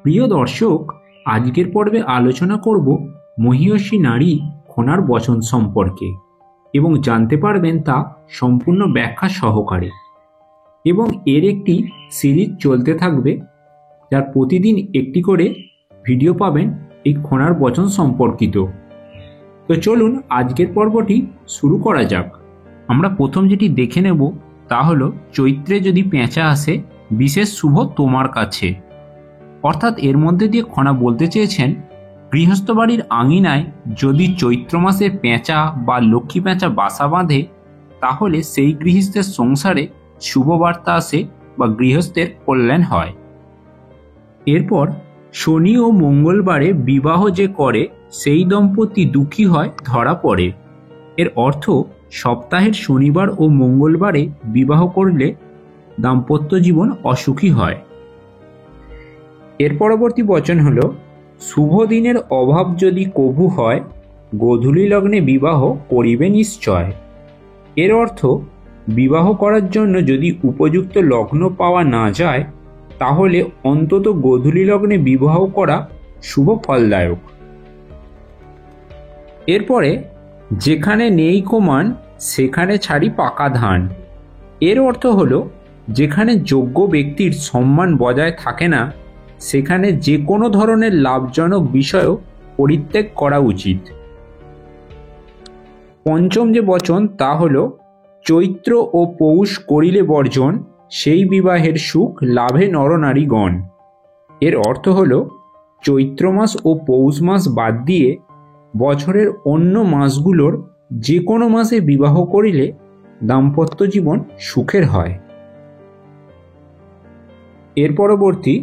প্রিয় দর্শক, আজকের পর্বে আলোচনা করব মহীয়সী নারী খনার বচন সম্পর্কে এবং জানতে পারবেন তা সম্পূর্ণ ব্যাখ্যা সহকারে। এবং এর একটি সিরিজ চলতে থাকবে, যার প্রতিদিন একটি করে ভিডিও পাবেন এই খনার বচন সম্পর্কিত। তো চলুন আজকের পর্বটি শুরু করা যাক। আমরা প্রথম যেটি দেখে নেব তা হলো, চৈত্রে যদি পেঁচা আসে বিশেষ শুভ তোমার কাছে। অর্থাৎ এর মধ্যে দিয়ে খনা বলতে চেয়েছেন, গৃহস্থ বাড়ির আঙিনায় যদি চৈত্র মাসে পেঁচা বা লক্ষ্মী পেঁচা বাসা বাঁধে, তাহলে সেই গৃহস্থের সংসারে শুভ বার্তা আসে বা গৃহস্থের কল্যাণ হয়। এরপর শনি ও মঙ্গলবারে বিবাহ যে করে সেই দম্পতি দুঃখী হয় ধরা পড়ে। এর অর্থ, সপ্তাহের শনিবার ও মঙ্গলবারে বিবাহ করলে দাম্পত্য জীবন অসুখী হয়। এর পরবর্তী বচন হলো, শুভ দিনের অভাব যদি কভু হয়, গোধূলি লগ্নে বিবাহ করিবে নিশ্চয়। এর অর্থ, বিবাহ করার জন্য যদি উপযুক্ত লগ্ন পাওয়া না যায়, তাহলে অন্তত গোধূলি লগ্নে বিবাহ করা শুভ ফলদায়ক। এরপরে, যেখানে নেই কোমান সেখানে ছাড়ি পাকা ধান। এর অর্থ হলো, যেখানে যোগ্য ব্যক্তির সম্মান বজায় থাকে না, সেখানে যে কোনো ধরনের লাভজনক বিষয়ও পরিত্যাগ করা উচিত। পঞ্চম যে বচন তা হলো, চৈত্র ও পৌষ করিলে বর্জন, সেই বিবাহের সুখ লাভে নরনারীগণ। এর অর্থ হলো, চৈত্র মাস ও পৌষ মাস বাদ দিয়ে বছরের অন্য মাসগুলোর যে কোনো মাসে বিবাহ করিলে দাম্পত্য জীবন সুখের হয়। এর পরবর্তী,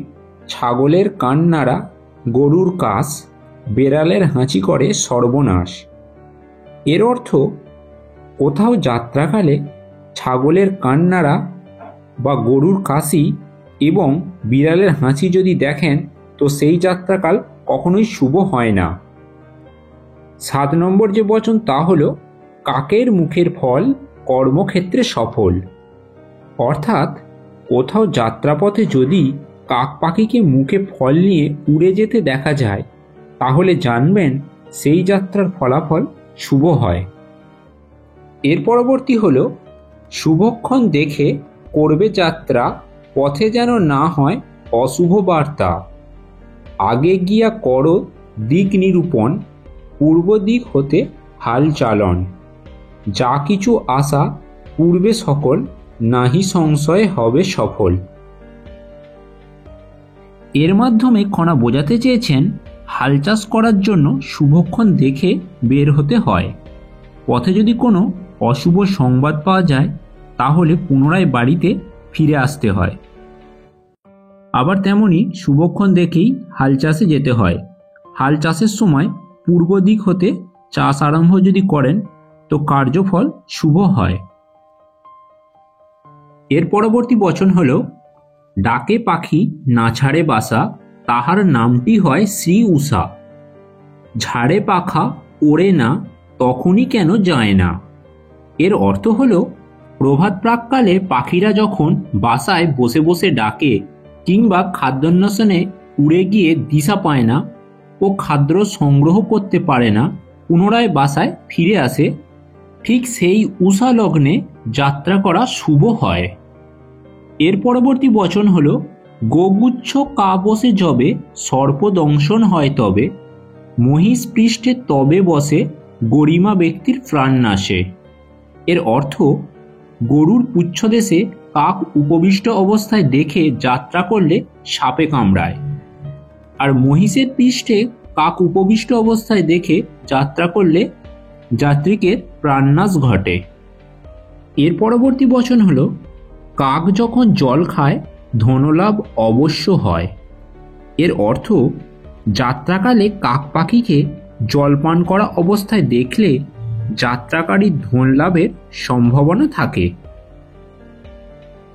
ছাগলের কান নাড়া, গরুর কাশ, বেড়ালের হাঁচি করে সর্বনাশ। এর অর্থ, কোথাও যাত্রাকালে ছাগলের কান নাড়া বা গরুর কাশি এবং বিড়ালের হাঁচি যদি দেখেন, তো সেই যাত্রাকাল কখনোই শুভ হয় না। 7 নম্বর যে বচন তা হলো, কাকের মুখের ফল কর্মক্ষেত্রে সফল। অর্থাৎ কোথাও যাত্রাপথে যদি কাক পাখিকে মুখে ফল নিয়ে উড়ে যেতে দেখা যায়, তাহলে জানবেন সেই যাত্রার ফলাফল শুভ হয়। এর পরবর্তী হলো, শুভক্ষণ দেখে করবে যাত্রা, পথে যেন না হয় অশুভ বার্তা। আগে গিয়া করো দিক নিরূপণ, পূর্ব দিক হতে হাল চালন। যা কিছু আশা পূর্বে সকল, নাহি সংশয়ে হবে সফল। এর মাধ্যমে খনা বোঝাতে চেয়েছেন, হাল চাষ করার জন্য শুভক্ষণ দেখে বের হতে হয়। পথে যদি কোনো অশুভ সংবাদ পাওয়া যায়, তাহলে পুনরায় বাড়িতে ফিরে আসতে হয়। আবার তেমনি শুভক্ষণ দেখেই হাল চাষে যেতে হয়। হাল চাষের সময় পূর্ব দিক হতে চাষ আরম্ভ যদি করেন, তো কার্যফল শুভ হয়। এর পরবর্তী বচন হলো, ডাকে পাখি না ছাড়ে বাসা, তাহার নামটি হয় শ্রী উষা। ঝাড়ে পাখা ওড়ে না, তখনই কেন যায় না। এর অর্থ হলো, প্রভাত প্রাককালে পাখিরা যখন বাসায় বসে বসে ডাকে কিংবা খাদ্যান্বেষণে উড়ে গিয়ে দিশা পায় না ও খাদ্য সংগ্রহ করতে পারে না, পুনরায় বাসায় ফিরে আসে, ঠিক সেই উষা লগ্নে যাত্রা করা শুভ হয়। এর পরবর্তী বচন হলো, গোগুচ্ছ কা বসে যবে, সর্পদংশন হয় তবে। মহিষ পৃষ্ঠে তবে বসে, গরিমা ব্যক্তির প্রাণ নাশে। এর অর্থ, গরুর পুচ্ছদেশে কাক উপবিষ্ট অবস্থায় দেখে যাত্রা করলে সাপে কামড়ায়, আর মহিষের পৃষ্ঠে কাক উপবিষ্ট অবস্থায় দেখে যাত্রা করলে যাত্রীকের প্রাণনাশ ঘটে। এর পরবর্তী বচন হলো, কাক যখন জল খায় ধনলাভ অবশ্য হয়। এর অর্থ, যাত্রাকালে কাক পাখিকে জলপান করা অবস্থায় দেখলে যাত্রাকারী ধন লাভের সম্ভাবনা থাকে।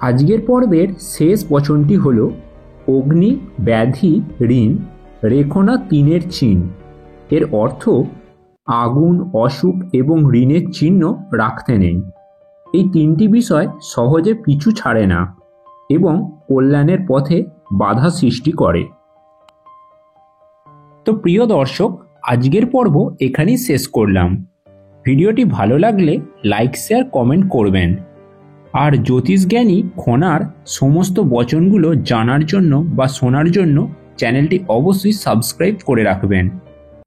আজকের পর্বের শেষ বচনটি হলো, অগ্নি, ব্যাধি, ঋণ রেখো না তিনের চিহ্ন। এর অর্থ, আগুন, অসুখ এবং ঋণের চিহ্ন রাখতে নেই। এই তিনটি বিষয় সহজে পিছু ছাড়ে না এবং কল্যাণের পথে বাধা সৃষ্টি করে। তো প্রিয় দর্শক, আজকের পর্ব এখানেই শেষ করলাম। ভিডিওটি ভালো লাগলে লাইক, শেয়ার, কমেন্ট করবেন। আর জ্যোতিষজ্ঞানী খনার সমস্ত বচনগুলো জানার জন্য বা শোনার জন্য চ্যানেলটি অবশ্যই সাবস্ক্রাইব করে রাখবেন।